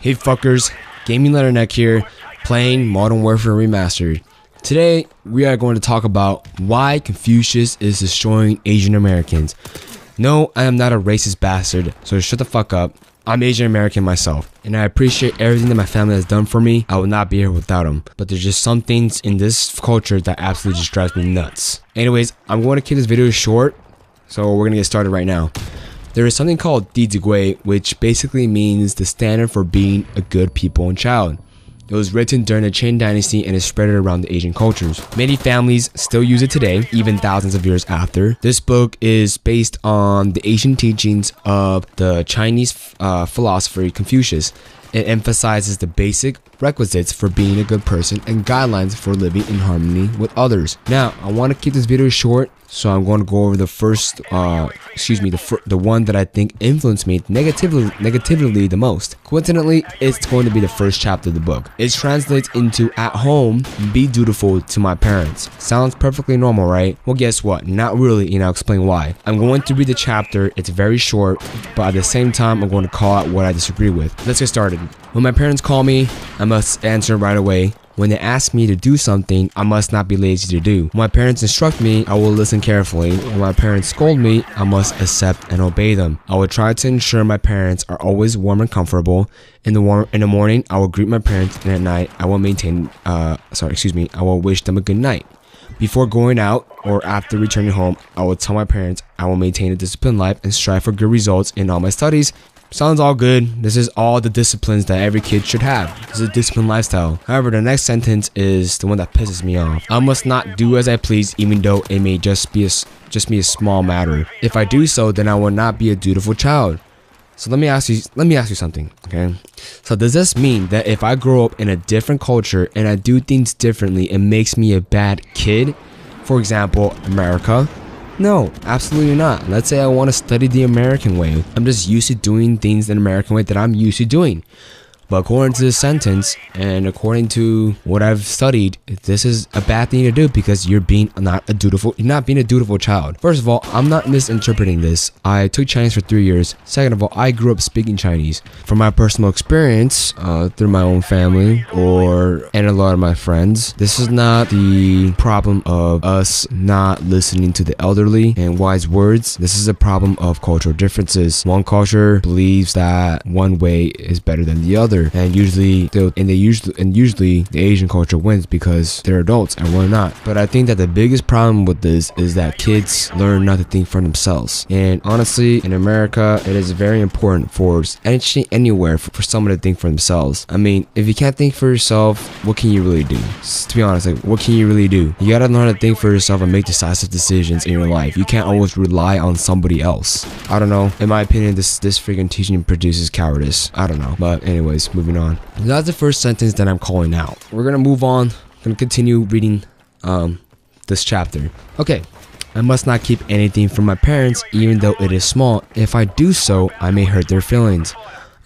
Hey fuckers, Gaming Letterneck here, playing Modern Warfare Remastered. Today, we are going to talk about why Confucius is destroying Asian Americans. No, I am not a racist bastard, so shut the fuck up. I'm Asian American myself, and I appreciate everything that my family has done for me. I would not be here without them. But there's just some things in this culture that absolutely just drives me nuts. Anyways, I'm going to keep this video short, so we're going to get started right now. There is something called Di Zigui, which basically means the standard for being a good people and child. It was written during the Qing Dynasty and is spread around the Asian cultures. Many families still use it today, even thousands of years after. This book is based on the Asian teachings of the Chinese philosopher Confucius. It emphasizes the basic requisites for being a good person and guidelines for living in harmony with others. Now, I want to keep this video short, so I'm going to go over the first, the one that I think influenced me negatively the most. Coincidentally, it's going to be the first chapter of the book. It translates into, at home, be dutiful to my parents. Sounds perfectly normal, right? Well, guess what? Not really, and I'll explain why. I'm going to read the chapter. It's very short, but at the same time, I'm going to call out what I disagree with. Let's get started. When my parents call me, I must answer right away. When they ask me to do something, I must not be lazy to do. When my parents instruct me, I will listen carefully. When my parents scold me, I must accept and obey them. I will try to ensure my parents are always warm and comfortable. In the morning, I will greet my parents, and at night, I will I will wish them a good night. Before going out or after returning home, I will tell my parents I will maintain a disciplined life and strive for good results in all my studies. Sounds all good. This is all the disciplines that every kid should have. This is a disciplined lifestyle. However, the next sentence is the one that pisses me off. I must not do as I please, even though it may just be a small matter. If I do so, then I will not be a dutiful child. So let me ask you something, okay? So does this mean that if I grow up in a different culture and I do things differently, it makes me a bad kid? For example, America? No, absolutely not. Let's say I want to study the American way. I'm just used to doing things the American way that I'm used to doing. But according to this sentence, and according to what I've studied, this is a bad thing to do because you're not being a dutiful child. First of all, I'm not misinterpreting this. I took Chinese for 3 years. Second of all, I grew up speaking Chinese. From my personal experience, through my own family and a lot of my friends, this is not the problem of us not listening to the elderly and wise words. This is a problem of cultural differences. One culture believes that one way is better than the other. And usually the Asian culture wins because they're adults and we're not. But I think that the biggest problem with this is that kids learn not to think for themselves. And honestly, in America, it is very important for anywhere for someone to think for themselves. I mean, if you can't think for yourself, what can you really do? To be honest, what can you really do? You gotta learn how to think for yourself and make decisive decisions in your life. You can't always rely on somebody else. I don't know. In my opinion, this freaking teaching produces cowardice. I don't know. But anyways, moving on. That's the first sentence that I'm calling out. We're gonna move on. I'm gonna continue reading this chapter. Okay. I must not keep anything from my parents, even though it is small. If I do so, I may hurt their feelings.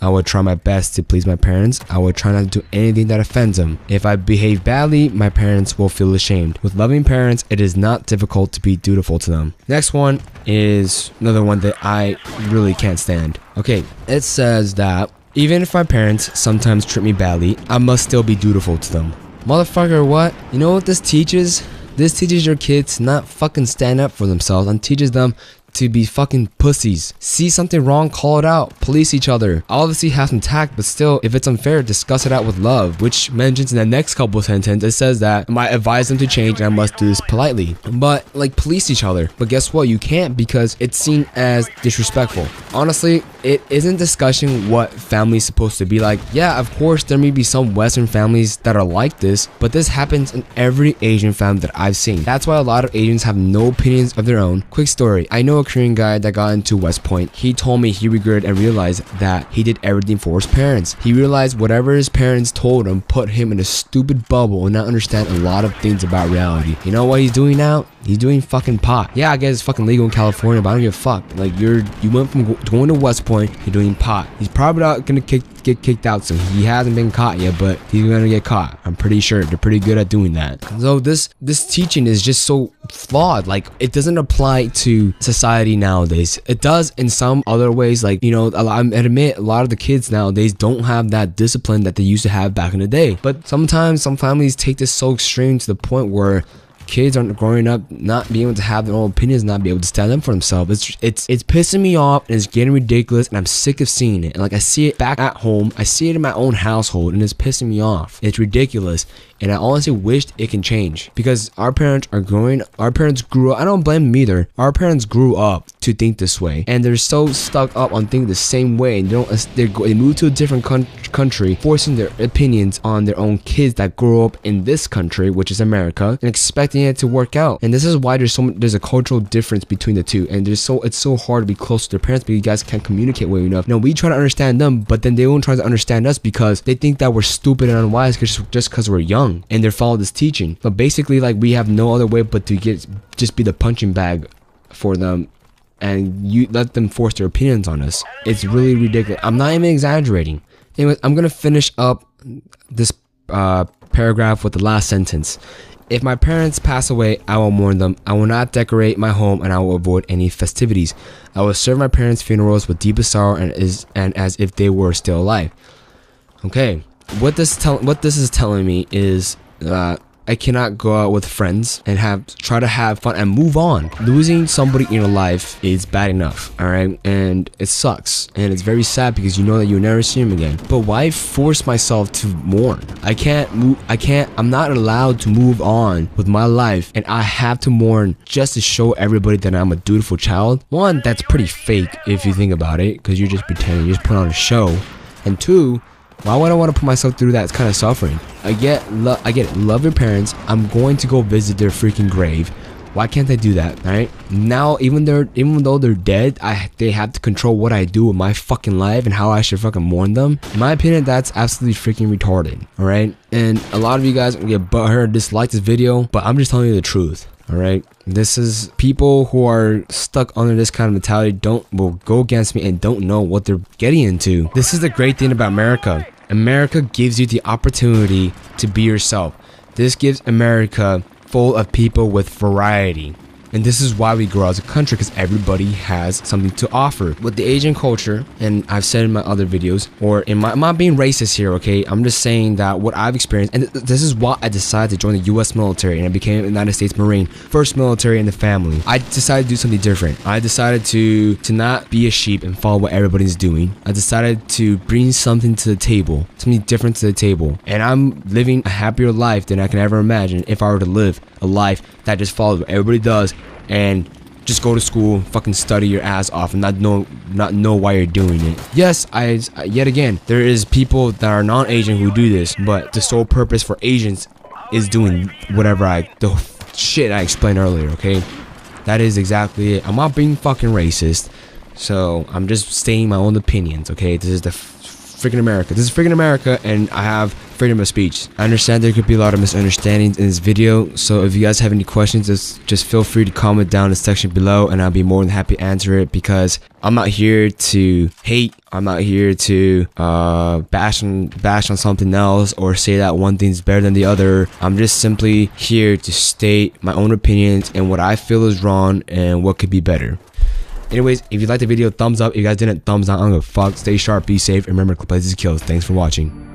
I will try my best to please my parents. I will try not to do anything that offends them. If I behave badly, my parents will feel ashamed. With loving parents, it is not difficult to be dutiful to them. Next one is another one that I really can't stand. Okay, it says that even if my parents sometimes treat me badly, I must still be dutiful to them. Motherfucker, what? You know what this teaches? This teaches your kids to not fucking stand up for themselves and teaches them to be fucking pussies. See something wrong, call it out. Police each other. Obviously have some tact, but still, if it's unfair, discuss it out with love. Which mentions in the next couple sentences, it says that I might advise them to change and I must do this politely. But, like, police each other. But guess what? You can't because it's seen as disrespectful. Honestly, it isn't discussing what family's supposed to be like. Yeah, of course, there may be some Western families that are like this, but this happens in every Asian family that I've seen. That's why a lot of Asians have no opinions of their own. Quick story. I know a Korean guy that got into West Point. He told me he regretted and realized that he did everything for his parents. He realized whatever his parents told him put him in a stupid bubble and not understand a lot of things about reality. You know what he's doing now? He's doing fucking pot. Yeah, I guess it's fucking legal in California, but I don't give a fuck. Like, you went from going to West Point, you're doing pot. He's probably not gonna get kicked out soon. He hasn't been caught yet, but he's gonna get caught. I'm pretty sure they're pretty good at doing that. So this teaching is just so flawed. Like, it doesn't apply to society nowadays. It does in some other ways. Like, you know, I admit a lot of the kids nowadays don't have that discipline that they used to have back in the day. But sometimes some families take this so extreme to the point where kids aren't growing up not being able to have their own opinions, not be able to stand up for themselves. It's pissing me off, and it's getting ridiculous, and I'm sick of seeing it. And like, I see it back at home, I see it in my own household, and it's pissing me off. It's ridiculous, and I honestly wished it can change, because our parents grew up. I don't blame them either. Our parents grew up to think this way, and they're so stuck up on thinking the same way, and they move to a different country, forcing their opinions on their own kids that grow up in this country, which is America, and expecting it to work out. And this is why there's a cultural difference between the two, and it's so hard to be close to their parents because you guys can't communicate well enough. No, we try to understand them, but then they won't try to understand us because they think that we're stupid and unwise just because we're young, and they're following this teaching. But basically, like, we have no other way but to just be the punching bag for them, and you let them force their opinions on us. It's really ridiculous. I'm not even exaggerating. Anyways, I'm gonna finish up this paragraph with the last sentence. If my parents pass away, I will mourn them. I will not decorate my home, and I will avoid any festivities. I will serve my parents' funerals with deepest sorrow and as if they were still alive. Okay, what this is telling me is I cannot go out with friends and try to have fun and move on. Losing somebody in your life is bad enough, alright? And it sucks. And it's very sad because you know that you'll never see him again. But why force myself to mourn? I'm not allowed to move on with my life, and I have to mourn just to show everybody that I'm a dutiful child. One, that's pretty fake if you think about it, because you're just pretending, you're just putting on a show. And two, why would I want to put myself through that kind of suffering? I get it. Love your parents. I'm going to go visit their freaking grave. Why can't I do that? Alright? Now, even though they're dead, they have to control what I do with my fucking life and how I should fucking mourn them. In my opinion, that's absolutely freaking retarded. Alright? And a lot of you guys get butthurt, dislike this video, but I'm just telling you the truth. Alright, this is people who are stuck under this kind of mentality will go against me and don't know what they're getting into. This is the great thing about America. America gives you the opportunity to be yourself. This gives America full of people with variety. And this is why we grow as a country, because everybody has something to offer. With the Asian culture, and I've said in my other videos, I'm not being racist here, okay? I'm just saying that what I've experienced, and this is why I decided to join the US military, and I became a United States Marine, first military in the family. I decided to do something different. I decided to not be a sheep and follow what everybody's doing. I decided to bring something to the table, something different to the table. And I'm living a happier life than I can ever imagine if I were to live a life that just follows what everybody does and just go to school, fucking study your ass off and not know why you're doing it. Yes, yet again, there is people that are non-Asian who do this, but the sole purpose for Asians is doing the shit I explained earlier, okay? That is exactly it. I'm not being fucking racist, so I'm just stating my own opinions, okay? This is the freaking America. This is freaking America, and I have freedom of speech. I understand there could be a lot of misunderstandings in this video, so if you guys have any questions, just feel free to comment down in the section below, and I'll be more than happy to answer it, because I'm not here to hate. I'm not here to bash on something else or say that one thing's better than the other. I'm just simply here to state my own opinions and what I feel is wrong and what could be better. Anyways, if you liked the video, thumbs up. If you guys didn't, thumbs down. I don't give a fuck. Stay sharp, be safe, and remember, places kills. Thanks for watching.